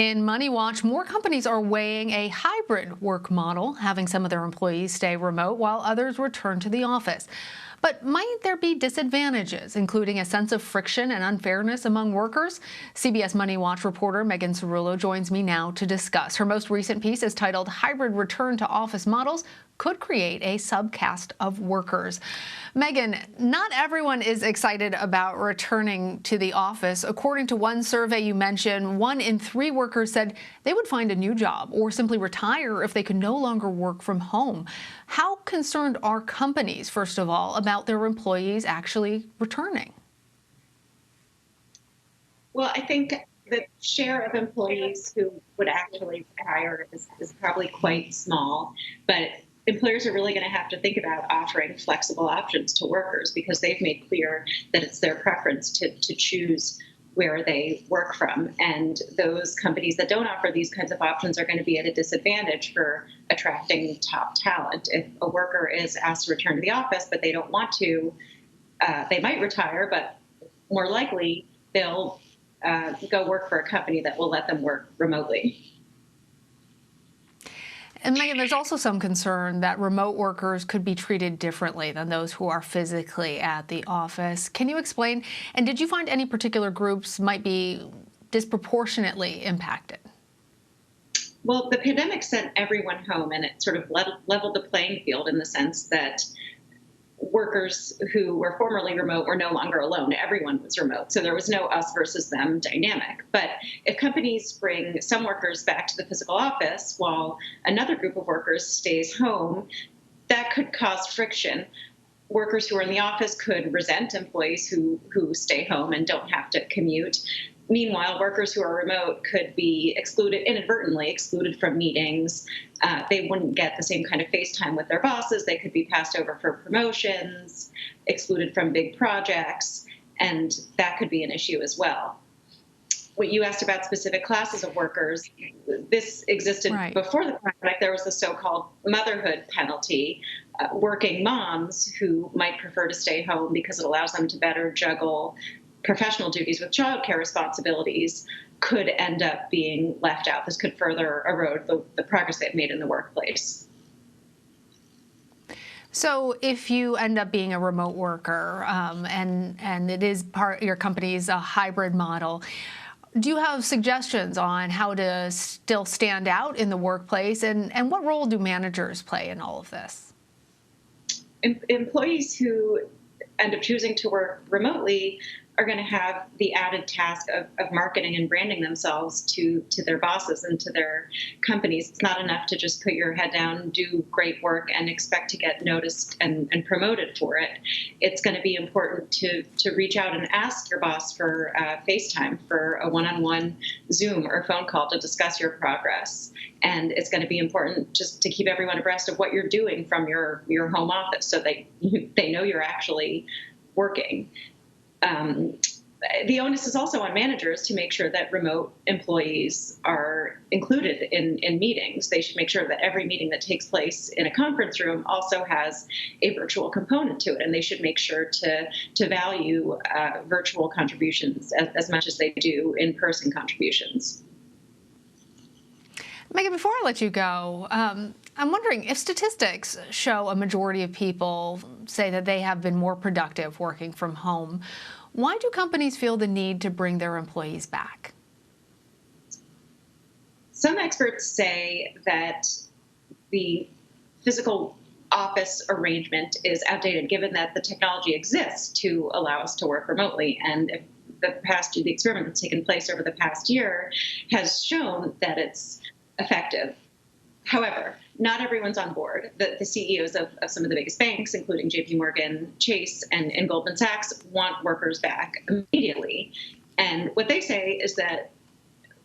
In Money Watch, more companies are weighing a hybrid work model, having some of their employees stay remote while others return to the office. But might there be disadvantages, including a sense of friction and unfairness among workers? CBS Money Watch reporter Megan Cerullo joins me now to discuss. Her most recent piece is titled "Hybrid Return to Office Models Could Create a Subcaste of Workers." Megan, not everyone is excited about returning to the office. According to one survey you mentioned, 1 in 3 workers said they would find a new job or simply retire if they could no longer work from home. How concerned are companies, first of all, about their employees actually returning? Well, I think the share of employees who would actually retire is probably quite small, but employers are really going to have to think about offering flexible options to workers because they've made clear that it's their preference to choose where they work from. And those companies that don't offer these kinds of options are going to be at a disadvantage for attracting top talent. If a worker is asked to return to the office, but they don't want to, they might retire, but more likely they'll go work for a company that will let them work remotely. And Megan, there's also some concern that remote workers could be treated differently than those who are physically at the office. Can you explain? And did you find any particular groups might be disproportionately impacted? Well, the pandemic sent everyone home, and it sort of leveled the playing field in the sense that workers who were formerly remote were no longer alone. Everyone was remote. So there was no us versus them dynamic. But if companies bring some workers back to the physical office while another group of workers stays home, that could cause friction. Workers who are in the office could resent employees who stay home and don't have to commute. Meanwhile, workers who are remote could be inadvertently excluded from meetings. They wouldn't get the same kind of face time with their bosses. They could be passed over for promotions, excluded from big projects, and that could be an issue as well. What you asked about specific classes of workers, this existed Right. before the pandemic. There was the so-called motherhood penalty. Working moms who might prefer to stay home because it allows them to better juggle professional duties with childcare responsibilities could end up being left out. This could further erode the progress they've made in the workplace. So if you end up being a remote worker and it is your company's a hybrid model, do you have suggestions on how to still stand out in the workplace? And what role do managers play in all of this? Employees who end up choosing to work remotely are going to have the added task of marketing and branding themselves to their bosses and to their companies. It's not enough to just put your head down, do great work, and expect to get noticed and promoted for it. It's going to be important to reach out and ask your boss for FaceTime, for a one-on-one Zoom or phone call to discuss your progress. And it's going to be important just to keep everyone abreast of what you're doing from your home office so they know you're actually working. The onus is also on managers to make sure that remote employees are included in meetings. They should make sure that every meeting that takes place in a conference room also has a virtual component to it, and they should make sure to value virtual contributions as much as they do in-person contributions. Megan, before I let you go, I'm wondering if statistics show a majority of people say that they have been more productive working from home. Why do companies feel the need to bring their employees back? Some experts say that the physical office arrangement is outdated, given that the technology exists to allow us to work remotely. And if the experiment that's taken place over the past year has shown that it's effective. However, not everyone's on board. The CEOs of some of the biggest banks, including JP Morgan, Chase, and Goldman Sachs, want workers back immediately. And what they say is that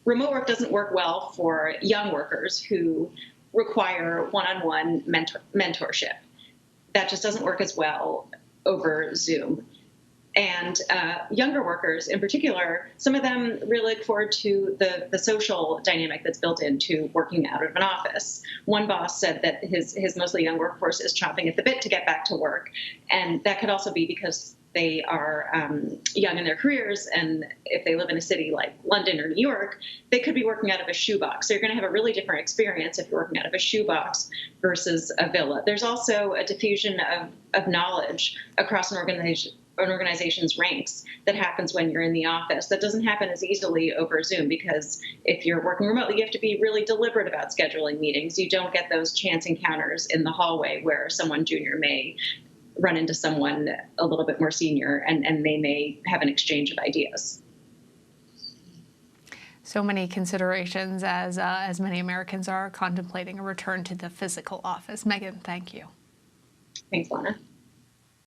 remote work doesn't work well for young workers who require one-on-one mentorship. That just doesn't work as well over Zoom. And younger workers in particular, some of them really look forward to the social dynamic that's built into working out of an office. One boss said that his mostly young workforce is chomping at the bit to get back to work. And that could also be because they are young in their careers, and if they live in a city like London or New York, they could be working out of a shoebox. So you're going to have a really different experience if you're working out of a shoebox versus a villa. There's also a diffusion of knowledge across an organization's ranks that happens when you're in the office. That doesn't happen as easily over Zoom, because if you're working remotely, you have to be really deliberate about scheduling meetings. You don't get those chance encounters in the hallway where someone junior may run into someone a little bit more senior, and they may have an exchange of ideas. So many considerations as many Americans are contemplating a return to the physical office. Megan, thank you. Thanks, Lana.